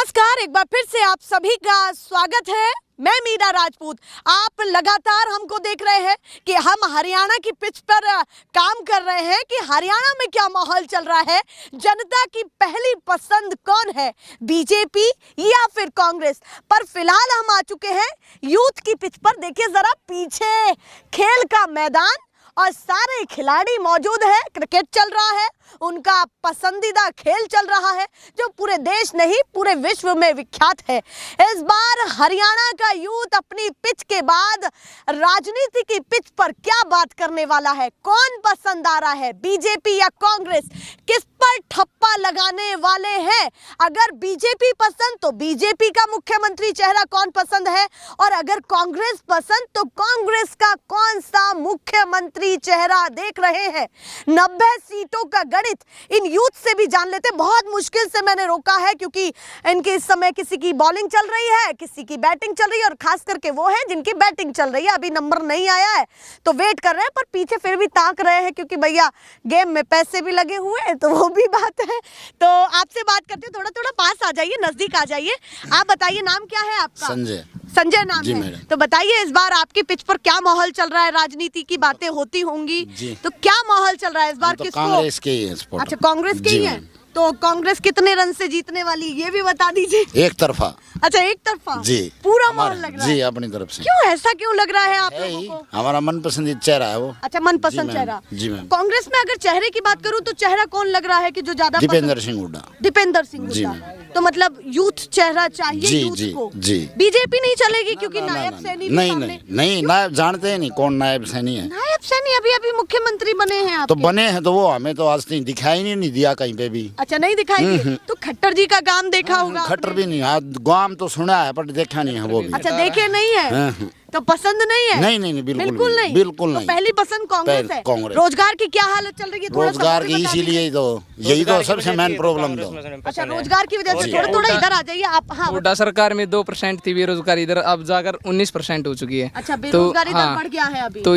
नमस्कार, एक बार फिर से आप सभी का स्वागत है। मैं मीरा राजपूत। आप लगातार हमको देख रहे हैं कि हम हरियाणा की पिच पर काम कर रहे हैं कि हरियाणा में क्या माहौल चल रहा है, जनता की पहली पसंद कौन है, बीजेपी या फिर कांग्रेस। पर फिलहाल हम आ चुके हैं यूथ की पिच पर। देखिए जरा पीछे खेल का मैदान और सारे खिलाड़ी मौजूद है। क्रिकेट चल रहा है, उनका पसंदीदा खेल चल रहा है जो पूरे देश नहीं पूरे विश्व में विख्यात है। इस बार हरियाणा का यूथ अपनी पिच के बाद राजनीति की पिच पर क्या बात करने वाला है, कौन पसंद आ रहा है, बीजेपी या कांग्रेस, किस पर ठप्पा लगाने वाले हैं। अगर बीजेपी पसंद तो बीजेपी का मुख्यमंत्री चेहरा कौन पसंद है, और अगर कांग्रेस पसंद तो कांग्रेस का कौन सा मुख्यमंत्री चेहरा देख रहे हैं। 90 सीटों का गणित इन यूथ से भी जान लेते। बहुत मुश्किल से मैंने रोका है क्योंकि इनके इस समय किसी की बॉलिंग चल रही है, किसी की बैटिंग चल रही है, और खास करके वो है जिनकी बैटिंग चल रही है। अभी नंबर नहीं आया है तो वेट कर रहे हैं, पर पीछे फिर भी ताक रहे हैं क्योंकि भैया गेम में पैसे भी लगे हुए हैं, तो वो भी बात है। तो आपसे बात करते हैं, थोड़ा थोड़ा पास आ जाइए, नजदीक आ जाइए। आप बताइए नाम क्या है आपका? संजय। संजय नाम है। तो बताइए इस बार आपकी पिच पर क्या माहौल चल रहा है, राजनीति की बातें होती होंगी, तो क्या माहौल चल रहा है इस बार? तो किसको? कांग्रेस के ही है। अच्छा, कांग्रेस के ही है। तो कांग्रेस कितने रन से जीतने वाली ये भी बता दीजिए। एक तरफा। अच्छा, एक तरफा जी, पूरा माहौल लग रहा है जी अपनी तरफ से। क्यों, ऐसा क्यों लग रहा है आप लोगों को? हमारा मनपसंद चेहरा है वो। अच्छा, मनपसंद चेहरा। जी मैम। कांग्रेस में अगर चेहरे की बात करूं तो चेहरा कौन लग रहा है कि जो ज्यादा? दीपेंद्र सिंह हुड्डा। दीपेंद्र सिंह हुड्डा। तो मतलब यूथ चेहरा चाहिए जी, यूथ जी, को। जी। बीजेपी नहीं चलेगी क्योंकि नायब सैनी भी नहीं सामने। नहीं नहीं, नायब जानते हैं नहीं कौन नायब सैनी है। नायब सैनी अभी अभी मुख्यमंत्री बने हैं तो आपके। बने हैं तो वो हमें तो आज तक दिखाई नहीं दिया कहीं पे भी। अच्छा, नहीं दिखाई दी। तो खट्टर जी का काम देखा होगा खट्टर आपने? भी नहीं, हाँ गांव तो सुना है पर देखा नहीं है वो भी। अच्छा, देखे नहीं है हाँ। तो पसंद नहीं है? नहीं नहीं, बिल्कुल नहीं, बिल्कुल तो नहीं। पहली पसंद कांग्रेस है। कांग्रेस। रोजगार की क्या हालत चल रही है? थोड़ा सा रोजगार वो की भी बता इसीलिए तो यही तो सबसे मेन प्रॉब्लम तो। अच्छा, रोजगार की वजह से थोड़ा थोड़ा इधर आ जाइए आप। हाँ, हुड्डा सरकार में 2% थी बेरोजगारी, इधर अब जाकर 19% हो चुकी है। अच्छा, बेरोजगारी दर बढ़ गया है अभी। तो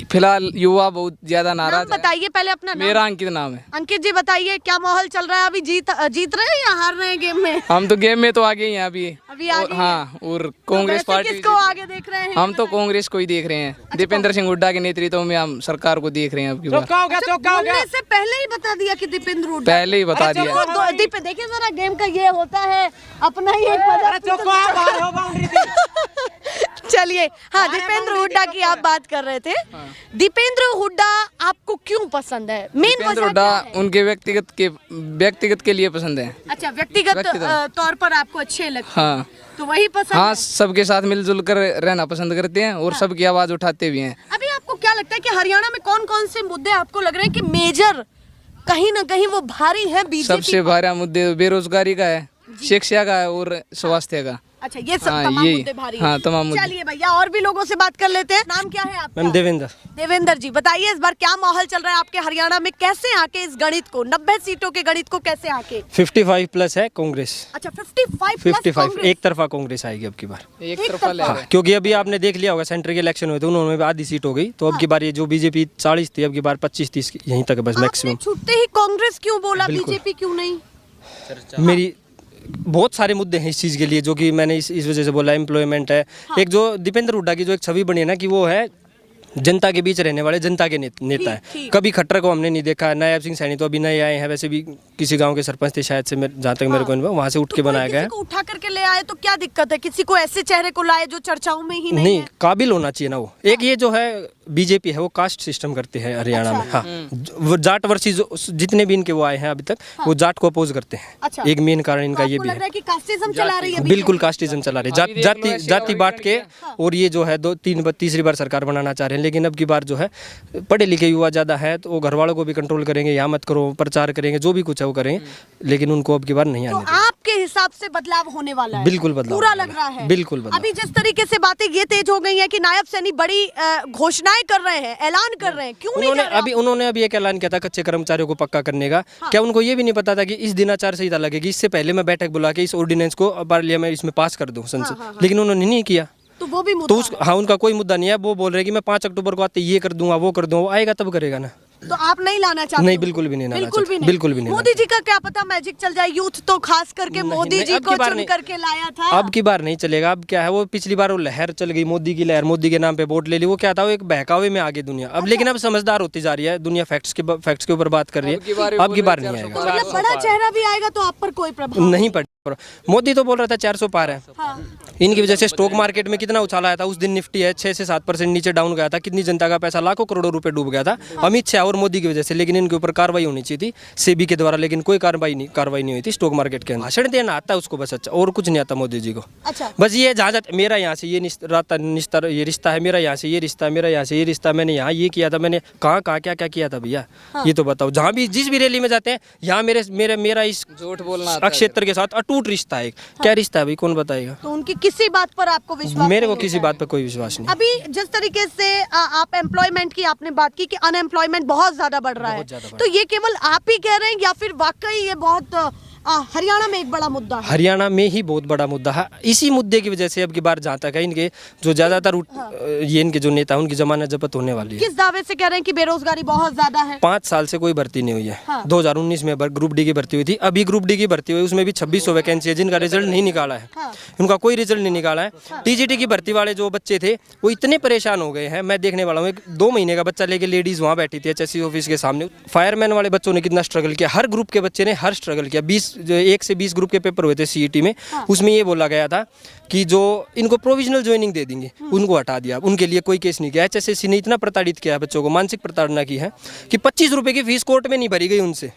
फिलहाल युवा बहुत ज्यादा नाम नाराज है। बताइए पहले अपना नाम। मेरा अंकित नाम है। अंकित जी बताइए क्या माहौल चल रहा है अभी? जीत रहे हैं या हार रहे हैं गेम में? हम तो गेम में तो आगे ही हैं अभी आगे हाँ, और तो कांग्रेस वैसे पार्टी किसको आगे देख रहे हैं? हम तो कांग्रेस को ही देख रहे हैं। दीपेंद्र सिंह हुड्डा के नेतृत्व में हम सरकार को देख रहे हैं। अब बोलने से पहले ही बता दिया कि दीपेंद्र हुड्डा। पहले ही बता दिया। देखिए जरा गेम का ये होता है अपना ही एक चलिए, हाँ, दीपेंद्र हुड्डा की आप बात कर रहे थे। दीपेंद्र हुड्डा आपको क्यों पसंद है? मेन दीपेंद्र हुड्डा उनके व्यक्तिगत के लिए पसंद है। अच्छा, व्यक्तिगत तौर पर आपको अच्छे लगते हैं। हाँ, तो वही पसंद हाँ, है। सबके साथ मिलजुल कर रहना पसंद करते हैं और सबकी आवाज उठाते भी हैं। अभी आपको क्या लगता है कि हरियाणा में कौन कौन से मुद्दे आपको लग रहे हैं कि मेजर कहीं ना कहीं वो भारी है बीजेपी? सबसे भारी मुद्दे बेरोजगारी का है, शिक्षा का है और स्वास्थ्य का। अच्छा, ये सब हाँ, तमाम यही। मुद्दे भारी हाँ, हैं। तमाम मुद्दे। चलिए भैया और भी लोगों से बात कर लेते हैं। नाम क्या है आपका? मैम देवेंद्र। देवेंद्र जी बताइए इस बार क्या माहौल चल रहा है आपके हरियाणा में? कैसे आके इस गणित को, 90 सीटों के गणित को कैसे आके? 55 प्लस है कांग्रेस। अच्छा, 55 55 एक तरफा कांग्रेस आएगी अब की बार। एक तरफा ले रहे हैं। क्योंकि अभी आपने देख लिया होगा सेंटर के इलेक्शन हुए थे, उन्होंने भी आधी सीट हो गई। तो अब की बार ये जो बीजेपी 40 थी, अब की बार 25-30 यहीं तक है बस मैक्सिमम। छूटते ही कांग्रेस क्यों बोला, बिल्कुल। बीजेपी क्यों नहीं? मेरी बहुत सारे मुद्दे हैं इस चीज़ के लिए जो कि मैंने इस वजह से बोला। एम्प्लॉयमेंट है, एक जो दीपेंद्र हुड्डा की जो एक छवि बनी है ना कि वो है जनता के बीच रहने वाले जनता के नेता है। ठीक। कभी खट्टर को हमने नहीं देखा। नायब सिंह सैनी तो अभी नए आए हैं, वैसे भी किसी गांव के सरपंच थे शायद से, जहाँ तक मेरे को अनुभव, वहाँ से उठ के बनाया गया है। उठा करके ले आए तो क्या दिक्कत है? किसी को ऐसे चेहरे को लाए जो चर्चाओं में ही नहीं है। काबिल होना चाहिए ना वो। एक ये जो है बीजेपी है वो कास्ट सिस्टम करती है हरियाणा में। हाँ, वो जाट वर्सेस जितने भी इनके वो आए हैं अभी तक, वो जाट को अपोज करते हैं। अच्छा। एक मेन कारण इनका ये भी लग रहा है कि कास्टिज्म चला रही है बिल्कुल कास्टिज्म चला रहे, जाति बांट के। और ये जो है तीसरी बार सरकार बनाना चाह रहे हैं। लेकिन अब की बार जो है पढ़े लिखे युवा ज्यादा है तो वो घर वालों को भी कंट्रोल करेंगे, यहाँ मत करो, प्रचार करेंगे, जो भी कुछ है वो करेंगे। लेकिन उनको अब की बार नहीं आने देंगे। आपके हिसाब से बदलाव होने वाला है? बिल्कुल बदलाव पूरा होने लग वाला रहा है। बिल्कुल बदलाव। अभी जिस तरीके से बातें ये तेज हो गई हैं कि नायब सैनी बड़ी घोषणाएं कर रहे हैं, ऐलान कर रहे हैं, क्यों नहीं कर रहे? उन्होंने अभी एक ऐलान किया था कच्चे कर्मचारियों को पक्का करने का। क्या उनको ये भी नहीं पता था कि इस दिन आचार संहिता लगेगी, इससे पहले मैं बैठक बुला के इस ऑर्डिनेंस को पार्लियामेंट इसमें पास कर दूं संसद। लेकिन उन्होंने नहीं किया। तो वो भी मुद्दा हाँ, उनका कोई मुद्दा नहीं है। वो बोल रहे हैं कि मैं 5 अक्टूबर को आते ये कर दूंगा, वो कर दूंगा। वो आएगा तब करेगा ना। तो आप नहीं लाना चाहते? नहीं, बिल्कुल भी नहीं लाना बिल्कुल भी चाहते, नहीं। बिल्कुल भी नहीं मोदी जी का क्या पता मैजिक चल जाए, यूथ तो खास करके मोदी नहीं, जी अब को की बार चुन नहीं। करके लाया था। अब की बार नहीं चलेगा। अब क्या है, वो पिछली बार वो लहर चल गई, मोदी की लहर, मोदी के नाम पे वोट ले ली, वो क्या था, वो एक बहकावे में आगे दुनिया। अब लेकिन अब समझदार होती जा रही है दुनिया, फैक्ट्स के ऊपर बात कर रही है। अब की बार नहीं तो आएगा, मतलब बड़ा चेहरा भी आएगा तो आप पर कोई प्रभाव नहीं पड़। मोदी तो बोल रहा था 400 पार है। हाँ। इनकी वजह से स्टॉक मार्केट में कितना उछाल आया था उस दिन, निफ्टी है 6 से 7% नीचे डाउन गया था, कितनी जनता का पैसा, लाखों करोड़ों रुपए डूब गया था अमित शाह और मोदी की वजह से। लेकिन इनके ऊपर कार्रवाई होनी चाहिए थी सेबी के द्वारा, लेकिन कोई कार्रवाई नहीं हुई थी स्टॉक मार्केट के अंदर। भाषण देना आता है उसको बस, अच्छा, और कुछ नहीं आता मोदी जी को। अच्छा। बस ये जहाँ मेरा यहाँ से ये ये रिश्ता है, मेरा यहाँ से ये रिश्ता है, मेरा यहाँ से ये रिश्ता, मैंने यहाँ ये किया था, मैंने कहाँ कहाँ क्या क्या किया था भैया, ये तो बताओ। जहाँ भी जिस भी रैली में जाते हैं, यहाँ मेरा इस झूठ बोलना क्षेत्र के साथ अटूट रिश्ता है। क्या रिश्ता है भाई, कौन बताएगा? तो उनकी किसी बात पर आपको विश्वास मेरे को नहीं किसी होता है? बात पर कोई विश्वास नहीं। अभी जिस तरीके से आप एम्प्लॉयमेंट की आपने बात की कि अनएम्प्लॉयमेंट बहुत ज्यादा बढ़ रहा है, ज्यादा बढ़ तो ये केवल आप ही कह रहे हैं या फिर वाकई ये बहुत हरियाणा में एक बड़ा मुद्दा है? हरियाणा में ही बहुत बड़ा मुद्दा है। इसी मुद्दे की वजह से अब की बार जहाँ तक है, इनके जो ज्यादातर ये इनके जो नेता, उनकी जमानत जब्त होने वाली है। किस दावे से कह रहे हैं कि बेरोजगारी बहुत ज्यादा है? 5 साल से कोई भर्ती नहीं हुई है। हाँ। 2019 में ग्रुप डी की भर्ती हुई थी, अभी ग्रुप डी की भर्ती हुई, उसमें भी 2600 वैकेंसी है जिनका रिजल्ट नहीं निकाला है। हाँ। उनका कोई रिजल्ट नहीं निकाला है। टीजीटी की भर्ती वाले जो बच्चे थे वो इतने परेशान हो गए हैं, मैं देखने वाला हूँ। 2 महीने का बच्चा लेके लेडीज वहाँ बैठी थी HSC ऑफिस के सामने। फायरमैन वाले बच्चों ने कितना स्ट्रगल किया, हर ग्रुप के बच्चे ने हर स्ट्रगल किया। 1 से 20 ग्रुप के पेपर हुए थे CET में, उसमें ये बोला गया था कि जो इनको प्रोविजनल ज्वाइनिंग दे देंगे, उनको हटा दिया, उनके लिए कोई केस नहीं किया। HSSC ने इतना प्रताड़ित किया बच्चों को, मानसिक प्रताड़ना की है कि 25 रुपए की फीस कोर्ट में नहीं भरी गई उनसे।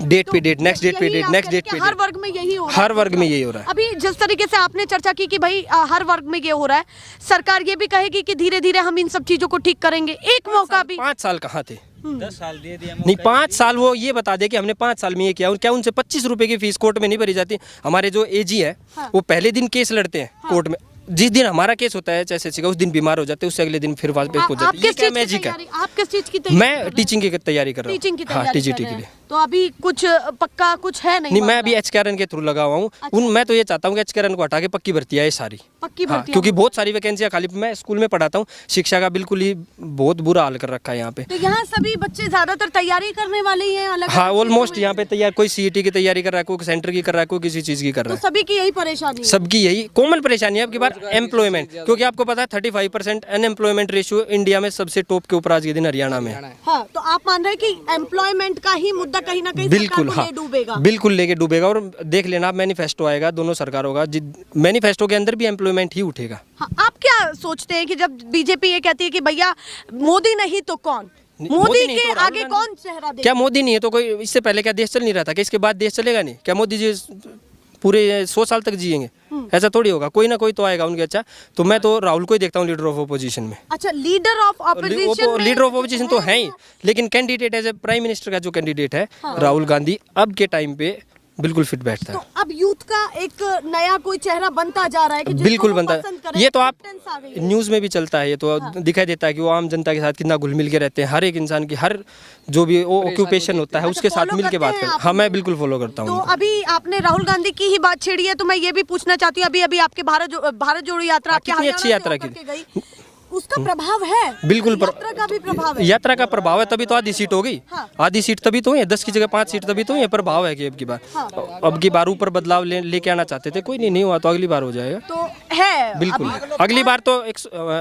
डेट पे डेट, नेक्स्ट डेट पे डेट, नेक्स्ट डेट पे हर डेट, वर्ग में यही हो रहा है। हर वर्ग में यही हो रहा है। अभी जिस तरीके से आपने चर्चा की कि भाई हर वर्ग में ये हो रहा है, सरकार ये भी कहेगी कि धीरे धीरे हम इन सब चीजों को ठीक करेंगे, एक मौका भी। 5 साल कहाँ थे? 10 साल दे दिया नहीं, 5 साल वो ये बता दे कि हमने 5 साल में ये किया। क्या उनसे 25 रुपए की फीस कोर्ट में नहीं भरी जाती? हमारे जो AG है वो पहले दिन केस लड़ते हैं कोर्ट में। जिस दिन हमारा केस होता है HSSC का, उस दिन बीमार हो जाते हैं, उससे अगले दिन फिर वापस हो जाते हैं। ये क्या मैजिक है? आप किस चीज की तैयारी? मैं टीचिंग की तैयारी कर रहा हूँ। टीचिंग की हाँ, तैयारी TGT कर के रहे लिए। हैं। तो अभी कुछ पक्का कुछ है नहीं? नहीं, मैं अभी HKRN के थ्रू लगा हुआ हूँ। मैं तो ये चाहता हूँ कि HKRN को हटा के पक्की भर्ती आए सारी। पक्की हाँ, भर्ती? क्योंकि बहुत सारी वैकेंसियाँ खाली। मैं स्कूल में पढ़ाता हूँ, शिक्षा का बिल्कुल ही बहुत बुरा हाल कर रखा है यहाँ पे। तो यहाँ सभी बच्चे ज्यादातर तैयारी करने वाले ही हैं अलग? हाँ, ऑलमोस्ट यहाँ पे तैयार, कोई CET की तैयारी कर रहा है, कोई सेंटर की कर रहा है, कोई किसी चीज़ की कर रहा तो है। सभी की यही परेशानी है? सबकी यही कॉमन परेशानी है अब की बार, एम्प्लॉयमेंट। क्योंकि आपको पता है 35% अनएम्प्लॉयमेंट रेशियो इंडिया में सबसे टॉप के ऊपर आज के दिन हरियाणा में है। हाँ, तो आप मान रहे हैं कि एम्प्लॉयमेंट का ही मुद्दा कहीं ना कहीं बिल्कुल, सरकार को हाँ, ले डूबेगा? बिल्कुल लेके डूबेगा। और देख लेना, आप मैनिफेस्टो आएगा, दोनों सरकार होगा, मैनिफेस्टो के अंदर भी एम्प्लॉयमेंट ही उठेगा। हाँ, आप क्या सोचते हैं कि जब बीजेपी ये कहती है कि भैया मोदी नहीं तो कौन, मोदी नहीं के तो राहुल आगे गांधी। कौन चेहरा दे? क्या मोदी नहीं है तो कोई, इससे पहले क्या देश चल नहीं रहा था? क्या इसके बाद देश चलेगा नहीं? क्या मोदी जी पूरे 100 साल तक जिएंगे? ऐसा थोड़ी होगा, कोई ना कोई तो आएगा उनके। अच्छा, तो मैं तो राहुल को ही देखता हूँ लीडर ऑफ ओपोजिशन में। अच्छा, leader of opposition? Leader of opposition तो है ही, लेकिन candidate as a prime minister का जो कैंडिडेट है राहुल गांधी, अब के टाइम पे बिल्कुल फिट बैठता तो है। अब यूथ का एक नया कोई चेहरा बनता जा रहा है कि जिसको बिल्कुल वो बनता पसंद है। करें, ये तो आप acceptance आ गई है। न्यूज़ में भी चलता है, ये तो दिखाई देता है कि वो आम जनता के साथ कितना घुल मिल के रहते हैं। हर एक इंसान की, हर जो भी वो ऑक्यूपेशन होता है, उसके साथ follow मिल के बात करते हैं करते आप? हैं। हाँ, मैं बिल्कुल फॉलो करता तो हूँ। अभी आपने राहुल गांधी की ही बात छेड़ी है, तो मैं ये भी पूछना चाहती हूँ, अभी अभी आपके भारत जोड़ो यात्रा आपके कितनी हरियाणा अच्छी से यात्रा होकर की। के गई, उसका प्रभाव है? बिल्कुल यात्रा का भी प्रभाव है? यात्रा का प्रभाव है, तभी तो आधी सीट हो गई। हाँ। आधी सीट तभी तो है, 10 की जगह 5 सीट तभी तो है। प्रभाव है कि अब की बार, अब की बार ऊपर बदलाव लेके आना चाहते थे, कोई नहीं हुआ, तो अगली बार हो जाएगा। तो है बिल्कुल, अभी- अगली बार तो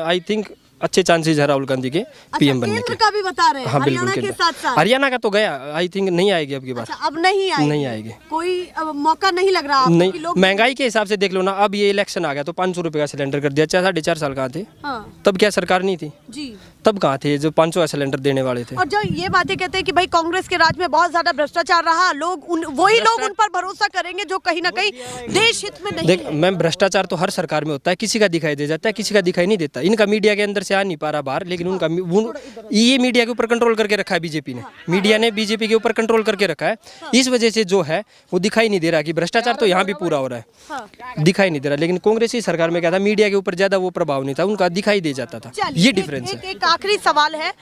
आई थिंक अच्छे चांसेस है राहुल गांधी के PM बनने केंद्र के। का भी बता रहे हैं, हाँ, बिल्कुल। हरियाणा के केंद्र। साथ साथ? हरियाणा का तो गया, आई थिंक नहीं आएगी अब की बार। अच्छा, अब नहीं आएगी? नहीं आएगी। कोई मौका नहीं लग रहा आपको नहीं, कि लोग? महंगाई के हिसाब से देख लो ना, अब ये इलेक्शन आ गया तो 500 रुपये का सिलेंडर कर दिया। 4.5 साल कहाँ थे? हाँ तब क्या सरकार नहीं थी? जी। तब कहाँ थे जो 500 का सिलेंडर देने वाले थे? और जो ये बातें कहते हैं कि भाई कांग्रेस के राज में बहुत ज्यादा भ्रष्टाचार रहा, लोग वही लोग उन पर भरोसा करेंगे जो कहीं ना कहीं देश हित में नहीं देख, है। मैम, भ्रष्टाचार तो हर सरकार में होता है, किसी का दिखाई दे जाता है, किसी का दिखाई नहीं देता। इनका मीडिया के अंदर से आ नहीं पा रहा बाहर, लेकिन उनका ये मीडिया के ऊपर कंट्रोल करके रखा है बीजेपी ने। मीडिया ने बीजेपी के ऊपर कंट्रोल करके रखा है, इस वजह से जो है वो दिखाई नहीं दे रहा कि भ्रष्टाचार तो यहाँ भी पूरा हो रहा है, दिखाई नहीं दे रहा। लेकिन कांग्रेस की सरकार में क्या था, मीडिया के ऊपर ज्यादा वो प्रभाव नहीं था, उनका दिखाई दे जाता था। चलिए, ये डिफरेंस है। एक आखिरी सवाल है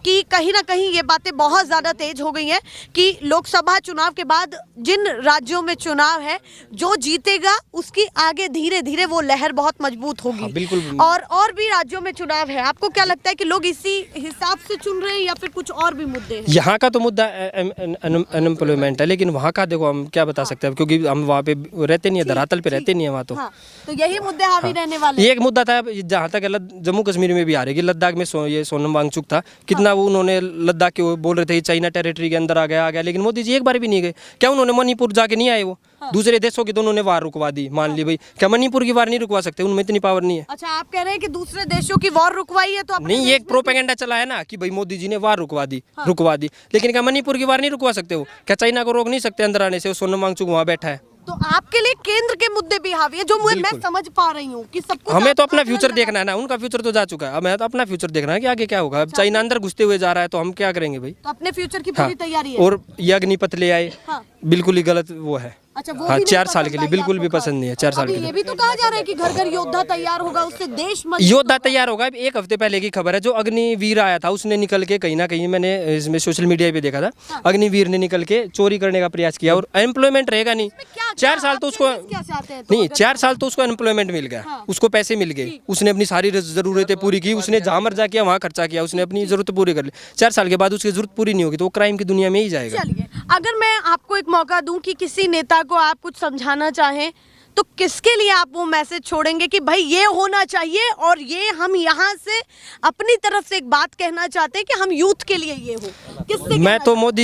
कि कहीं ना कहीं ये बातें बहुत ज़्यादा तेज हो गई हैं कि लोकसभा चुनाव के बाद जिन राज्यों में चुनाव है, जो जीतेगा उसकी आगे धीरे धीरे वो लहर बहुत मजबूत होगी। बिल्कुल। और भी राज्यों में चुनाव है। आपको क्या लगता है कि लोग इसी हिसाब से चुन रहे हैं या फिर कुछ और भी मुद्दे हैं? यहाँ का तो मुद्दा अनएम्प्लॉयमेंट है, लेकिन वहाँ का देखो हम क्या बता सकते हैं, क्योंकि हम वहाँ पे रहते नहीं है, धरातल पे रहते नहीं है वहाँ तो। हाँ, तो यही मुद्दे हावी रहने वाले हैं। ये एक मुद्दा था जहाँ तक जम्मू कश्मीर में भी आ रही है, लद्दाख में ये सोनम वांगचुक था, कितना वो उन्होंने लद्दाख के वो बोल रहे थे चाइना टेरिटरी के अंदर आ गया, लेकिन मोदी जी एक बार भी नहीं गए। क्या उन्होंने मणिपुर जाके नहीं आए? वो दूसरे देशों की तो उन्होंने वार रुकवा दी, मान ली भाई, क्या मणिपुर की वार नहीं रुकवा सकते? उनमें इतनी पावर नहीं है। अच्छा, आप कह रहे हैं कि दूसरे देशों की वॉर रुकवाई है तो नहीं, ये एक प्रोपेगेंडा चला है ना कि भाई मोदी जी ने वार रुकवा दी, लेकिन क्या मणिपुर की वार नहीं रुकवा सकते? वो क्या चाइना को रोक नहीं सकते अंदर आने से? वो सोनम वांगचुक वहाँ बैठा है। तो आपके लिए केंद्र के मुद्दे भी हावी है, जो मैं समझ पा रही हूँ कि सब कुछ हमें तो आपको अपना अलग फ्यूचर लगा। देखना है ना, उनका फ्यूचर तो जा चुका है, हमें तो अपना फ्यूचर देखना है कि आगे क्या होगा। अब चाइना अंदर घुसते हुए जा रहा है तो हम क्या करेंगे भाई? तो अपने फ्यूचर की हाँ, पूरी तैयारी है। और ये अग्निपथ ले आए, हाँ। बिल्कुल ही गलत वो है। अच्छा, वो हाँ, भी नहीं 4 साल पसंद के लिए आई बिल्कुल भी आपको पसंद नहीं है। 4 साल अभी के लिए ये भी तो कहा जा रहा है कि घर घर योद्धा तैयार होगा, उससे देश मजबूत योद्धा तैयार होगा। एक हफ्ते पहले की खबर है, जो अग्निवीर आया था उसने निकल के कहीं ना कहीं, मैंने इसमें सोशल मीडिया पे देखा था, अग्निवीर ने निकल के चोरी करने का प्रयास किया और एम्प्लॉयमेंट रहेगा नहीं। 4 साल तो उसको क्या चाहते हैं? तो नहीं, 4 साल तो उसको एम्प्लॉयमेंट मिल गया, उसको पैसे मिल गए, उसने अपनी सारी जरूरतें पूरी की, उसने जहाँ मर्जा किया वहाँ खर्चा किया, उसने अपनी जरूरत पूरी कर ली। 4 साल के बाद उसकी जरूरत पूरी नहीं होगी तो वो क्राइम की दुनिया में ही जाएगा। चलिए, अगर मैं आपको एक मौका दूं कि किसी नेता को आप कुछ समझाना चाहें तो किसके लिए आप वो मैसेज छोड़ेंगे कि भाई ये होना चाहिए, और ये हम यहाँ से अपनी तरफ से एक बात कहना चाहते हैं कि हम यूथ के लिए ये हो? किससे मैं तो मोदी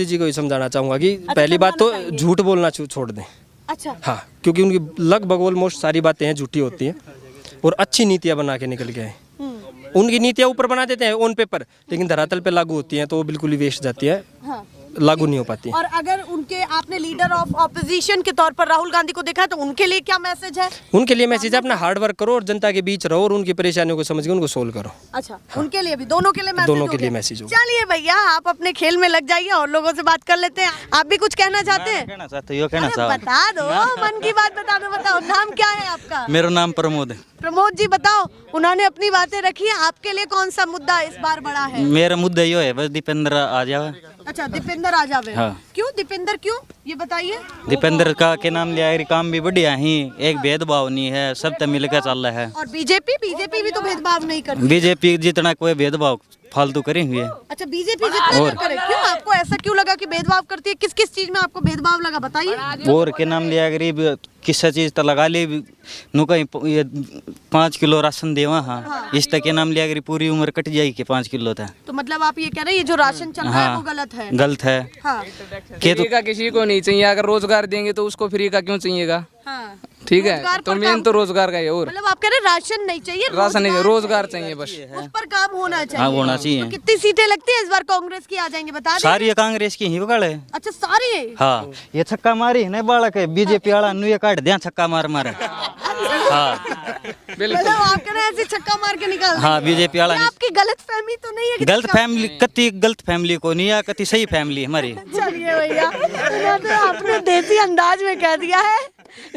जी को ही समझाना चाहूंगा कि पहली बात तो समझाना चाहिए। झूठ बोलना छोड़ दें। अच्छा, हाँ, क्योंकि उनकी लगभग ऑलमोस्ट सारी बातें हैं झूठी होती हैं, और अच्छी नीतियाँ बना के निकल के आए। उनकी नीतियाँ ऊपर बना देते हैं ऑन पेपर, लेकिन धरातल पे लागू होती हैं तो वो बिल्कुल ही वेस्ट जाती है, हाँ। लागू नहीं हो पाती। और अगर उनके आपने लीडर ऑफ ऑपोजिशन के तौर पर राहुल गांधी को देखा तो उनके लिए क्या मैसेज है? उनके लिए मैसेज है अपना हार्ड वर्क करो और जनता के बीच रहो और उनकी परेशानियों को समझ के उनको सोल्व करो। अच्छा, उनके लिए भी, दोनों के लिए मैसेज दोनों हो के लिए गया। मैसेज होगा। चलिए भैया, आप अपने खेल में लग जाइए और लोगों से बात कर लेते हैं। आप भी कुछ कहना चाहते हैं? कहना चाहते हो, कहना अरे चाहो। बता दो, मन की बात बता दो। बताओ, नाम क्या है आपका? मेरा नाम प्रमोद है। प्रमोद जी बताओ, उन्होंने अपनी बातें रखी है, आपके लिए कौन सा मुद्दा इस बार बड़ा है? मेरा मुद्दा यो है बस दीपेंद्र आ जावे। अच्छा, दीपेंद्र आ जावे। हाँ। क्यों दीपेंद्र, क्यों, ये बताइए। दीपेंद्र का के नाम लिया है, काम भी बढ़िया ही, एक भेदभाव नहीं है, सब तो मिलकर चल रहा है। और बीजेपी भी तो भेदभाव नहीं करती। बीजेपी जितना कोई भेदभाव फालतू करी हुई है। अच्छा, बीजेपी जितना ना करे, क्यों, आपको ऐसा क्यों लगा कि भेदभाव करती है? किस किस चीज में आपको भेदभाव लगा, बताइए। और के नाम लिया गरीब किस चीज तो लगा ली नु कहीं ये 5 किलो राशन देवा। हाँ, इस तक के नाम लिया गरीब पूरी उम्र कट जाएगी कि 5 किलो था। तो मतलब आप ये कह रहे हैं ये जो राशन चल रहा है वो गलत है? गलत है। हाँ, के तो फ्री का किसी को नहीं चाहिए, अगर रोजगार देंगे तो उसको फ्री का क्यों चाहिएगा? हाँ। ठीक रोजगार है, तो पर मेन काम- तो रोजगार का ही है। और मतलब आप कह रहे हैं राशन नहीं चाहिए, राशन नहीं, रोजगार चाहिए बस। उस पर काम होना चाहिए। हाँ, होना चाहिए। तो कितनी सीटें लगती है इस बार कांग्रेस की आ जाएंगे, बता दें? सारी ये कांग्रेस की ही बगड़ है। अच्छा, सारी है। हाँ, ये छक्का मारी है ना बालक है बीजेपी वाला नु ये काट दिया छक्का मार मार। हाँ मतलब आप कह रहे हैं ऐसे छक्का मार के निकाल देंगे। हाँ, बीजेपी वाला ये नहीं। आपकी गलत फहमी तो नहीं है कि गलत छक्का- फैमिली कति गलत फैमिली को नहीं है, कति सही फैमिली हमारी। चलिए भैया, उन्होंने अपने देसी अंदाज में कह दिया है,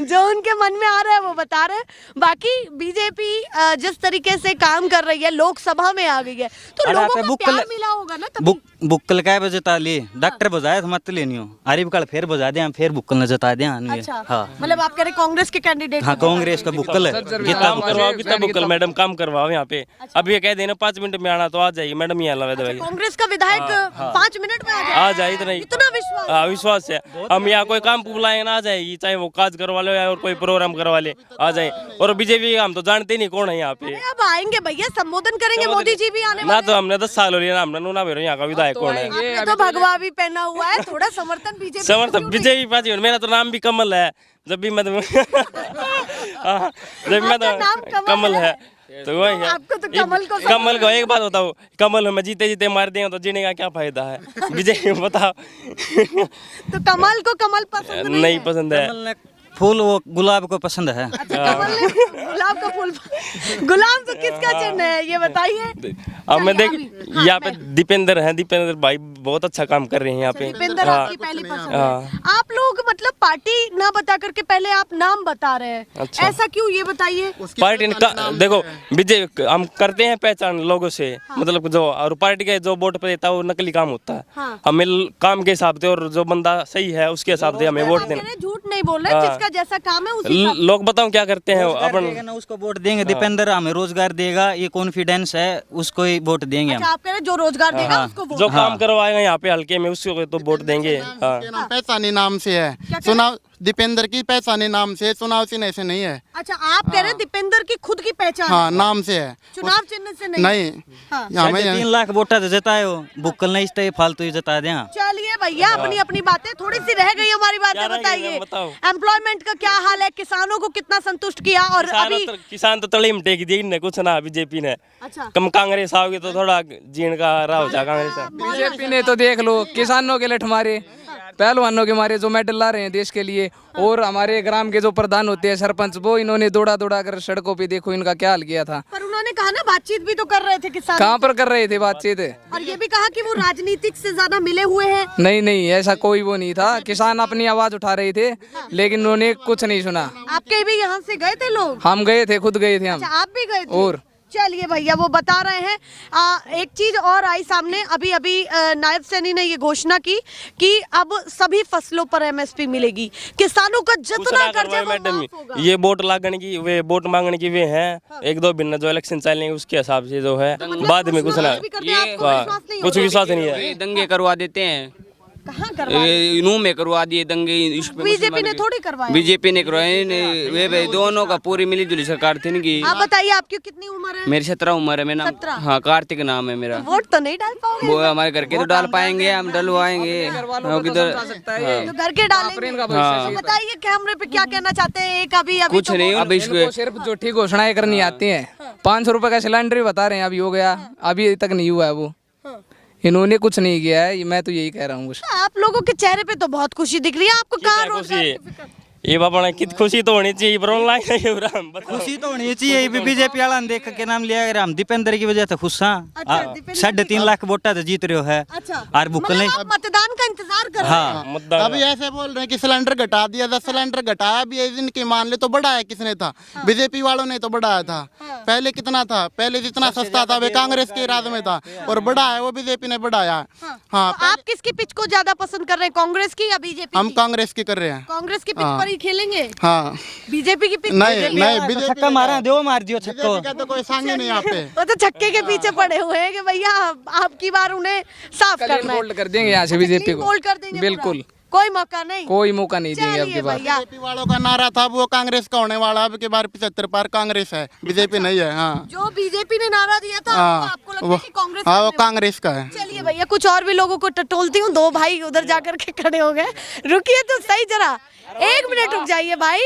जो उनके मन में आ रहा है वो बता रहे हैं। बाकी बीजेपी जिस तरीके से काम कर रही है, लोकसभा में आ गई है, तो अरे लोगों तो को बुक्कल- प्यार मिला होगा ना तभी। बुक्कल काय बजता ले डॉक्टर बजाए तो मत लेनी हो, अरे कल फिर बजा दे फिर बुक्कल न जता दे। अच्छा, हाँ मतलब आप कह रहे कांग्रेस के कैंडिडेट? हाँ, कांग्रेस का बुक्कल है। जितना काम करवाओ कितना बुकल मैडम काम करवाओ यहाँ पे। अब ये कह देना 5 मिनट में आना तो आ जाएगी मैडम, यहाँ लगा दवाई कांग्रेस का विधायक 5 मिनट में आ जाए इतना ही। इतना विश्वास? हाँ, विश्वास है। हम यहाँ कोई काम बुलाए ना आ जाएगी, चाहे वो काज करवा लो या और कोई प्रोग्राम करवा ले आ जाए। और बीजेपी हम तो जानते नहीं कौन है यहाँ पे। अब आएंगे भैया, संबोधन करेंगे, मोदी जी भी आने ना वाले तो हमने 10 साल हो लिया, हमने ना भेजो यहाँ का विधायक कौन है। हैं। आपने तो भगवा भी पहना हुआ है, थोड़ा समर्थन बीजेपी समर्थन बीजेपी पार्टी। मेरा तो नाम भी कमल है, जब भी मैं हाँ, जब भी मैं आपका नाम तो कमल कमल है तो वही है। आपको तो कमल को कमल को एक बात बताओ, कमल में जीते जीते मार देंगे तो जीने का क्या फायदा है? बीजेपी बताओ। तो कमल को कमल पसंद नहीं पसंद है। फूल वो गुलाब को पसंद है। गुलाब का फूल, गुलाब तो किसका चिन्ह है ये बताइए। अब मैं देख यहाँ पे दीपेंद्र है, दीपेंद्र भाई बहुत अच्छा काम कर रहे हैं यहाँ पे। दीपेंद्र आपकी पहली पसंद है। आप लोग मतलब पार्टी ना बता करके पहले आप नाम बता रहे हैं, अच्छा। ऐसा क्यों ये बताइए। पार्टी देखो विजय हम करते हैं पहचान लोगों से, मतलब जो और पार्टी का जो वोट पे देता है वो नकली काम होता है। हमें काम के हिसाब से और जो बंदा सही है उसके हिसाब से हमें वोट देना। झूठ नहीं बोल रहे, जिसका जैसा काम है उसी लोग बताओ क्या करते हैं अपन उसको वोट देंगे। दीपेंद्र हमें रोजगार देगा, ये कॉन्फिडेंस है, उसको ही वोट देंगे हम। आप कह रहे जो रोजगार देगा उसको वोट। जो काम करवाएगा यहाँ पे हल्के में उसको तो वोट देंगे। पहचानी नाम से है, चुनाव दीपेंद्र की पहचानी नाम से, चुनाव चिन्ह से नहीं है। अच्छा, आप कह रहे हैं दीपेंद्र की खुद की पहचान हाँ नाम से है, चुनाव चिन्ह से नहीं। नहीं हाँ। 3 लाख वोटा तो जताए हो, बुक्कल नहीं इस फालतू ही जता दे। चलिए भैया अपनी अपनी बातें थोड़ी सी रह गई, हमारी बातें बताइए। एम्प्लॉयमेंट का क्या हाल है, किसानों को कितना संतुष्ट किया। और अभी किसान तो तली में टेक दी ने कुछ ना बीजेपी ने। अच्छा, कम कांग्रेस आओगे तो थोड़ा जीण का रहा हो जाए कांग्रेस। बीजेपी ने तो देख लो किसानों के लठ मारे, पहलवानों के मारे जो मेडल ला रहे हैं देश के लिए, और हमारे ग्राम के जो प्रधान होते हैं सरपंच, वो इन्होंने दौड़ा दौड़ा कर सड़कों पे देखो इनका क्या हाल किया था। पर उन्होंने कहा ना बातचीत भी तो कर रहे थे किसान। कहाँ पर कर रहे थे बातचीत, और ये भी कहा कि वो राजनीतिक से ज्यादा मिले हुए हैं। नहीं नहीं ऐसा कोई वो नहीं था, किसान अपनी आवाज उठा रहे थे लेकिन उन्होंने कुछ नहीं सुना। आपके भी यहाँ से गए थे लोग? हम गए थे, खुद गए थे हम। अच्छा, आप भी गए थे? और चलिए भैया वो बता रहे हैं। एक चीज और आई सामने, अभी अभी नायब सैनी ने ये घोषणा की कि अब सभी फसलों पर एमएसपी मिलेगी, किसानों का जितना कर्जा वो माफ होगा। ये वोट लागने की वे वोट मांगने की वे हैं, एक दो भिन्न जो इलेक्शन चलेंगे उसके हिसाब से जो है बाद में कुछ ना कुछ विश्वास नहीं है। दंगे करवा देते हैं, कहाँ करवाए? नूह में करवा दिए दंगे। बीजेपी ने थोड़ी करवाया। बीजेपी ने करवाए, वे भाई दोनों का पूरी मिली जुली सरकार थी इनकी। आप बताइए आपकी कितनी उम्र है? मेरी 17 उम्र है, मेरा 17? हाँ कार्तिक नाम है मेरा। वोट तो नहीं डाल पाओगे? वो हमारे घर के तो डाल पाएंगे, हम डलवाएंगे किधर। तो घर के डालेंगे। हाँ। तो बताइए कैमरे पे क्या कहना चाहते हैं। एक अभी कुछ तो नहीं, अभी इनको सिर्फ झूठी घोषणाएं करनी आती हैं। 500 रुपए का सिलेंडर बता रहे हैं अभी हो गया, अभी तक नहीं हुआ है वो। इन्होंने कुछ नहीं किया है, मैं तो यही कह रहा हूँ। आप लोगों के चेहरे पे तो बहुत खुशी दिख रही है, आपको कहाँ खुशी ये बाबा कित खुशी तो होनी चाहिए पर ऑनलाइन खुशी तो होनी चाहिए। बीजेपी वाला ने देख के नाम लिया, हम दीपेंद्र की वजह से खुश हैं। 3.5 लाख वोटा तो जीत रहे हो है। अच्छा, और बुक्कल नहीं, आप मतदान का इंतजार कर रहे हैं। अभी ऐसे बोल रहे हैं कि सिलेंडर घटा दिया था, सिलेंडर घटाया भी इनके मान ले तो बढ़ाया किसने था? बीजेपी वालों ने तो बढ़ाया था। पहले कितना था? पहले जितना सस्ता था वे कांग्रेस के राज में था, और बढ़ाया वो बीजेपी ने बढ़ाया। हाँ, आप किसकी पिच को ज्यादा पसंद कर रहे हैं, कांग्रेस की या बीजेपी? हम कांग्रेस की कर रहे हैं। कांग्रेस की पिच पर ही खेलेंगे। हाँ, बीजेपी की पिच नहीं बीजेपी छक्का मारा दो, मार दियो छक्को। का तो कोई संग ही नहीं यहाँ पे। वो तो छक्के के पीछे पड़े हुए हैं कि भैया आपकी बार उन्हें साफ करना है। बोल्ड कर देंगे यहाँ से बीजेपी को, बोल्ड कर देंगे बिल्कुल। कोई मौका नहीं, कोई मौका नहीं देंगे अब चलिए की बार। भैया बीजेपी वालों का नारा था वो कांग्रेस का होने वाला, अब की बार 75 पार कांग्रेस है, बीजेपी नहीं है। हाँ, जो बीजेपी ने नारा दिया था हाँ, आपको लगता है कि कांग्रेस हाँ वो करने कांग्रेस का है। चलिए भैया कुछ और भी लोगों को टटोलती हूँ। 2 भाई उधर जाकर के खड़े हो गए, रुकिए तो सही जरा 1 मिनट रुक जाइए भाई,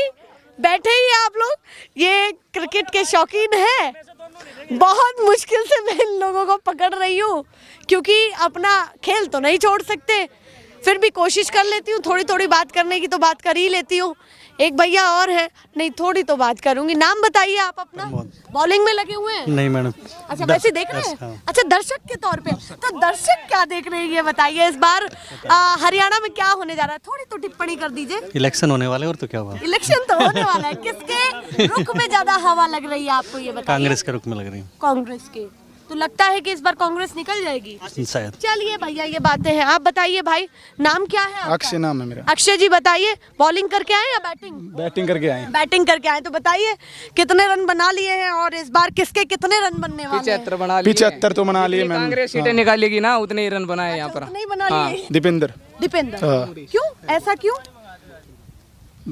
बैठे ही आप लोग। ये क्रिकेट के शौकीन हैं, बहुत मुश्किल से मैं इन लोगों को पकड़ रही हूँ क्योंकि अपना खेल तो नहीं छोड़ सकते, फिर भी कोशिश कर लेती हूँ। थोड़ी थोड़ी बात करने की तो बात कर ही लेती हूँ। एक भैया और है, नहीं थोड़ी तो बात करूंगी। नाम बताइए आप अपना। बॉलिंग में लगे हुए हैं? नहीं मैडम। अच्छा वैसे देख रहे हैं? अच्छा दर्शक के तौर पे, तो दर्शक क्या देख रहे हैं ये बताइए। इस बार हरियाणा में क्या होने जा रहा है, थोड़ी तो टिप्पणी कर दीजिए। इलेक्शन होने वाले और तो क्या हुआ? इलेक्शन तो होने वाला है, किसके रुख में ज्यादा हवा लग रही है आपको ये बताइए। कांग्रेस के रुख में लग रही है। कांग्रेस के, तो लगता है कि इस बार कांग्रेस निकल जाएगी शायद। चलिए भैया ये बातें हैं। आप बताइए भाई, नाम क्या है आपका? अक्षय नाम है मेरा। अक्षय जी बताइए, बॉलिंग करके आए या बैटिंग? बैटिंग करके आए। बैटिंग करके आए, तो बताइए कितने रन बना लिए हैं और इस बार किसके कितने रन बनने वाले हैं? 75 बना लिए। 75 तो बना लिए मैंने। कांग्रेस सीटें निकालेगी ना, उतने ही रन बनाए यहाँ पर। नहीं बना लिए। दीपेंद्र दीपेंद्र क्यों, ऐसा क्यों?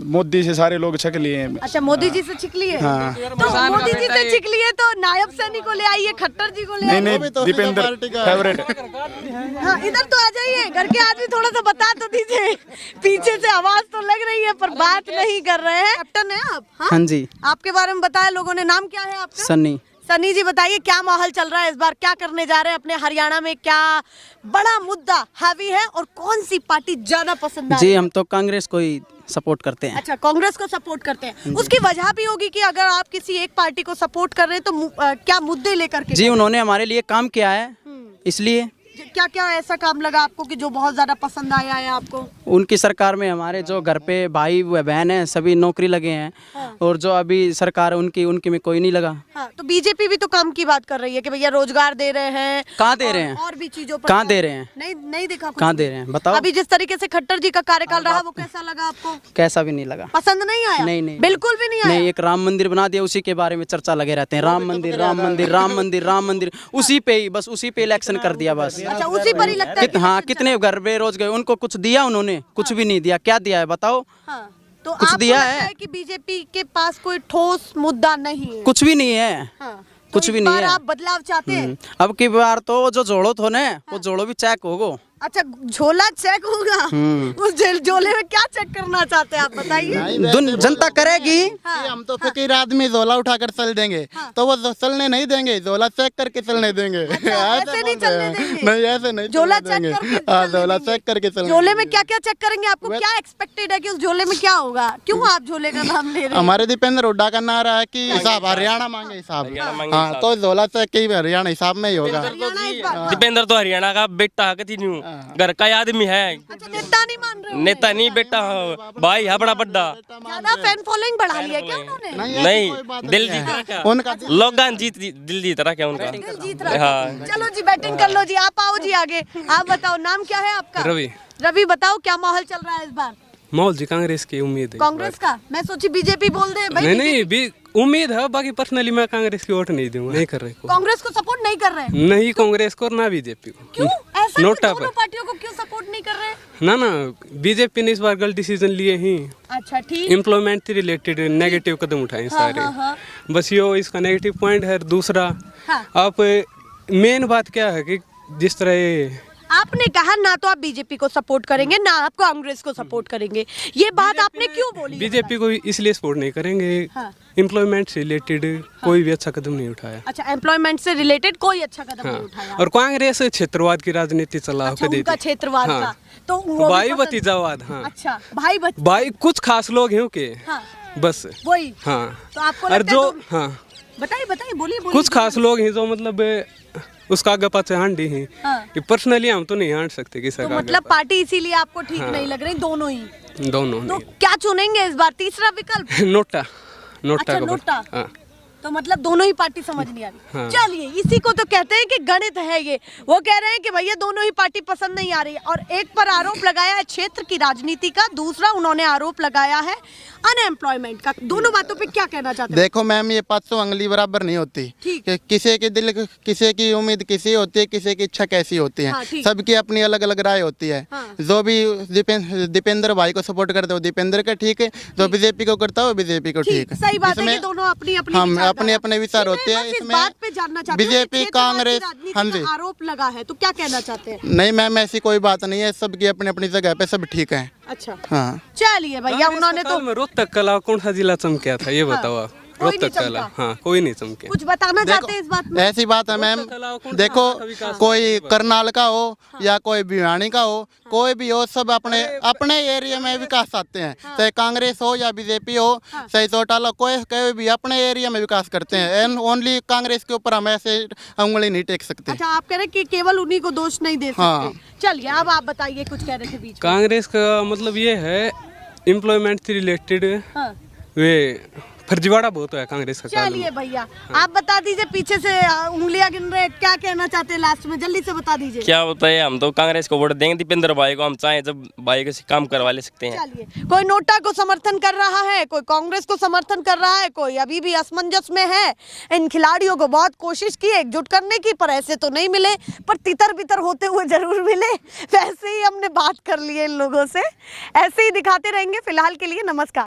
मोदी से सारे लोग छक लिए हैं। अच्छा मोदी जी से छिक लिए। तो मोदी जी से छिक लिए तो नायब सैनी को ले आइए, खट्टर जी को ले आइए। नहीं दीपेंद्र फेवरेट। हाँ इधर तो आ जाइए, घर के आदमी थोड़ा सा बता तो दीजिए। पीछे से आवाज तो लग रही है पर बात नहीं कर रहे हैं। कैप्टन है आप? हाँ जी। आपके बारे में बताया लोगों ने, नाम क्या है आपका? सन्नी। सनी जी बताइए क्या माहौल चल रहा है इस बार, क्या करने जा रहे हैं अपने हरियाणा में, क्या बड़ा मुद्दा हैवी है और कौन सी पार्टी ज्यादा पसंद आ रही जी है? हम तो कांग्रेस को ही सपोर्ट करते हैं। अच्छा, कांग्रेस को सपोर्ट करते हैं। उसकी वजह भी होगी कि अगर आप किसी एक पार्टी को सपोर्ट कर रहे हैं तो क्या मुद्दे लेकर के? जी उन्होंने हमारे लिए काम किया है, इसलिए। क्या क्या ऐसा काम लगा आपको कि जो बहुत ज्यादा पसंद आया है आपको? उनकी सरकार में हमारे जो घर पे भाई व बहन है सभी नौकरी लगे हैं। हाँ। और जो अभी सरकार है उनकी में कोई नहीं लगा। हाँ, तो बीजेपी भी तो काम की बात कर रही है कि भैया रोजगार दे रहे हैं। कहाँ दे रहे हैं? और भी चीजों पर कहाँ दे रहे हैं? नहीं देखा कुछ कहाँ भी। दे रहे हैं बताओ। अभी जिस तरीके से खट्टर जी का कार्यकाल रहा वो कैसा लगा आपको? कैसा भी नहीं लगा, पसंद नहीं आया? नहीं बिल्कुल भी नहीं आया। नहीं, एक राम मंदिर बना दिया, उसी के बारे में चर्चा लगे रहते हैं। राम मंदिर राम मंदिर राम मंदिर राम मंदिर, उसी पे ही बस उसी पे इलेक्शन कर दिया बस। अच्छा, उसी पर ही लगता है कि हाँ, कितने घर बेरोज गए, उनको कुछ दिया उन्होंने? कुछ भी नहीं दिया। क्या दिया है बताओ? हाँ, तो कुछ आपको दिया लगता है? कि बीजेपी के पास कोई ठोस मुद्दा नहीं है? कुछ भी नहीं है। हाँ, तो कुछ इस भी नहीं बार है। आप बदलाव चाहते हैं? अब की बार तो जो जोड़ो थो ना वो जोड़ो भी चेक होगो। अच्छा, झोला चेक होगा? उस झोले में क्या चेक करना चाहते हैं आप बताइए? जनता करेगी। हम तो फकीर आदमी झोला उठाकर चल देंगे तो वो चलने नहीं देंगे, झोला चेक करके चलने देंगे। ऐसे नहीं चलने देंगे? नहीं, ऐसे नहीं झोला चलने देंगे। चेक करके हाँ, चलने झोला देंगे। चेक करके चलने झोले में देंगे। क्या क्या चेक करेंगे? आपको क्या एक्सपेक्टेड है कि उस झोले में क्या होगा? क्यों आप झोले का नाम ले रहे हैं? हमारे दीपेंद्र हुड्डा का नारा है कि हिसाब हरियाणा मांगे हिसाब। हाँ, तो झोला चेक ही हरियाणा हिसाब में ही होगा। हरियाणा इस बार- दीपेंद्र तो हरियाणा का बेटा कंटिन्यू घर का आदमी है, अच्छा, नेता नहीं मान रहे हो? नेता नहीं बेटा, भाई है बड़ा बड्डा। ज्यादा फैन फॉलोइंग बढ़ा लिया क्या उन्होंने? नहीं, दिल जीत रहा क्या? उनका लोग दिल जीत रहा क्या उनका? दिल जीत रहा है। हाँ। चलो जी, बैटिंग कर लो जी। आप आओ जी आगे। आप बताओ, नाम क्या है आपका? रवि। रवि, बताओ क्या माहौल चल रहा है इस बार? माहौल जी कांग्रेस की उम्मीद है। कांग्रेस का? मैं सोची बीजेपी बोल दे भाई। नहीं भी उम्मीद है, बाकी पर्सनली मैं कांग्रेस की वोट नहीं दूंगा, नहीं कर रहे को। कांग्रेस को सपोर्ट नहीं कर रहे हैं? नहीं कांग्रेस को और ना बीजेपी को। क्यों ऐसा? नोटा दोनों पर पार्टियों को क्यों सपोर्ट नहीं कर रहे हैं? ना बीजेपी ने इस बार गलत डिसीजन लिए ही, अच्छा, ठीक। एम्प्लॉयमेंट से रिलेटेड नेगेटिव कदम उठाए सारे। हाँ। बस ये इसका नेगेटिव पॉइंट है। दूसरा हाँ। आप मेन बात क्या है कि जिस तरह ये आपने कहा ना तो आप बीजेपी को सपोर्ट करेंगे ना आप कांग्रेस को सपोर्ट करेंगे, ये बात आपने क्यों बोली? बीजेपी को इसलिए सपोर्ट नहीं करेंगे, हाँ। एम्प्लॉयमेंट से रिलेटेड कोई भी अच्छा कदम नहीं उठाया। अच्छा, एम्प्लॉयमेंट से रिलेटेड कोई अच्छा कदम नहीं उठाया। और कांग्रेस क्षेत्रवाद की राजनीति चला अच्छा, उनका क्षेत्रवाद का तो वो भी भाई पसंद- भतीजावाद। हाँ, अच्छा, भाई भाई कुछ खास लोग हैं के हाँ, बस। वही। हाँ, तो आपको और लगता जो है तो- हाँ बताइए बोलिए। कुछ खास लोग हैं जो मतलब उसका आगे पाछे हांडी हैं। हाँ। ये पर्सनली हम तो नहीं हांड सकते किसी तो का मतलब पार्टी इसीलिए आपको ठीक नहीं लग रही, दोनों ही? दोनों तो नहीं। क्या चुनेंगे इस बार? तीसरा विकल्प? नोटा अच्छा, का नोटा। हाँ। तो मतलब दोनों ही पार्टी समझ नहीं आ रही। हाँ। चलिए, इसी को तो कहते हैं कि गणित है ये। वो कह रहे हैं कि भैया दोनों ही पार्टी पसंद नहीं आ रही है। और एक पर आरोप लगाया है क्षेत्र की राजनीति का, दूसरा उन्होंने आरोप लगाया है अनएम्प्लॉयमेंट का। दोनों बातों पे क्या कहना चाहते हैं? देखो मैम, ये 500 उंगली बराबर नहीं होती। ठीक। कि किसी के दिल, किसी की उम्मीद किसी होती है, किसी की इच्छा कैसी होती है। हाँ, ठीक। सबकी अपनी अलग अलग राय होती है। हाँ। जो भी दीपेंद्र भाई को सपोर्ट करते हो दीपेंद्र का ठीक है, जो बीजेपी को करता हो बीजेपी को ठीक है। सही बात है कि इसमें दोनों अपनी अपनी हम विचारधारा- अपने अपने विचार जी, होते मैं हैं। बस इस इसमें बात पे जानना चाहती हूँ कि बीजेपी क्षेत्रवाद की कांग्रेस, राजनीति हाँ का जी। आरोप लगा है, तो क्या कहना चाहते हैं? नहीं मैम, ऐसी कोई बात नहीं है, सबकी अपनी अपनी जगह पे सब ठीक है। अच्छा, हाँ, चलिए भैया, उन्होंने तो रोहतक कला कौन सा जिला चमका था ये बताओ आप? कोई नहीं रोहतक कला, चमका। हाँ कोई नहीं चमके। कुछ बताना चाहते हैं इस बात में? ऐसी बात है मैम। देखो, कोई करनाल का हो या कोई भिवानी का हो, कोई भी हो, सब अपने अपने एरिया में विकास चाहते हैं। चाहे कांग्रेस हो या बीजेपी हो, चाहे चौटाला, कोई भी अपने एरिया में विकास करते हैं। एंड ओनली कांग्रेस के ऊपर हम ऐसे उंगली नहीं टेक सकते। अच्छा, आप कह रहे हैं कि केवल उन्हीं को दोष नहीं दे सकते। हाँ। चलिए, अब आप बताइए, कुछ कह रहे थे बीच में। कांग्रेस का मतलब ये है एम्प्लॉयमेंट से रिलेटेड हाँ। वे फर्जीवाड़ा बहुत है कांग्रेस का। चलिए भैया, आप बता दीजिए, पीछे से उंगलियां गिन रहे हैं, क्या कहना चाहते हैं लास्ट में? जल्दी से बता दीजिए। क्या बताइए, हम तो कांग्रेस को वोट देंगे। दीपेंद्र भाई को हम चाहें जब भाई के काम करवा ले सकते हैं। चलिए, कोई नोटा को समर्थन कर रहा है, कोई कांग्रेस को समर्थन कर रहा है, कोई अभी भी असमंजस में है। इन खिलाड़ियों को बहुत कोशिश की एकजुट करने की, पर ऐसे तो नहीं मिले, पर तितर बितर होते हुए जरूर मिले। वैसे ही हमने बात कर ली है इन लोगों से, ऐसे ही दिखाते रहेंगे। फिलहाल के लिए नमस्कार।